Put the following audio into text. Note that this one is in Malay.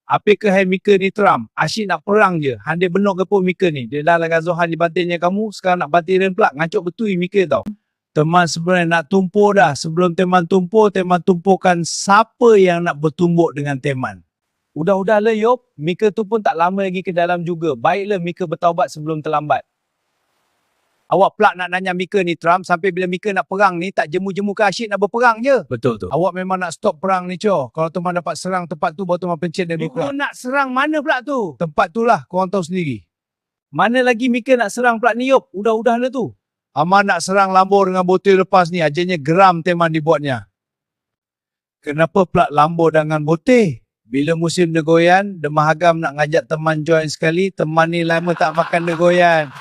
Apa ke hai Mika ni Trump? Asyik nak perang je. Handai benok ke pun Mika ni. Dia dah dengan Zohan dibantingnya kamu, sekarang nak banting pula. Ngancuk betul Mika tau. Teman sebenarnya nak tumpuk dah. Sebelum teman tumpukkan siapa yang nak bertumbuk dengan teman. Udah-udah lah Yop. Mika tu pun tak lama lagi ke dalam juga. Baiklah Mika bertaubat sebelum terlambat. Awak pelak nak nanya Mika ni Trump, sampai bila Mika nak perang ni, tak jemu-jemu ke asyik nak berperang je. Betul tu. Awak memang nak stop perang ni Cho. Kalau teman dapat serang tempat tu, baru teman pencet dan berperang. Mika nak serang mana pula tu? Tempat tu lah, korang tahu sendiri. Mana lagi Mika nak serang pula ni Yop? Udah-udah lah tu. Aman nak serang Lambo dengan botol lepas ni, ajarnya geram teman dibuatnya. Kenapa pula Lambo dengan botol? Bila musim degoyan, Demah Agam nak ngajak teman join sekali, teman ni lama tak makan degoyan.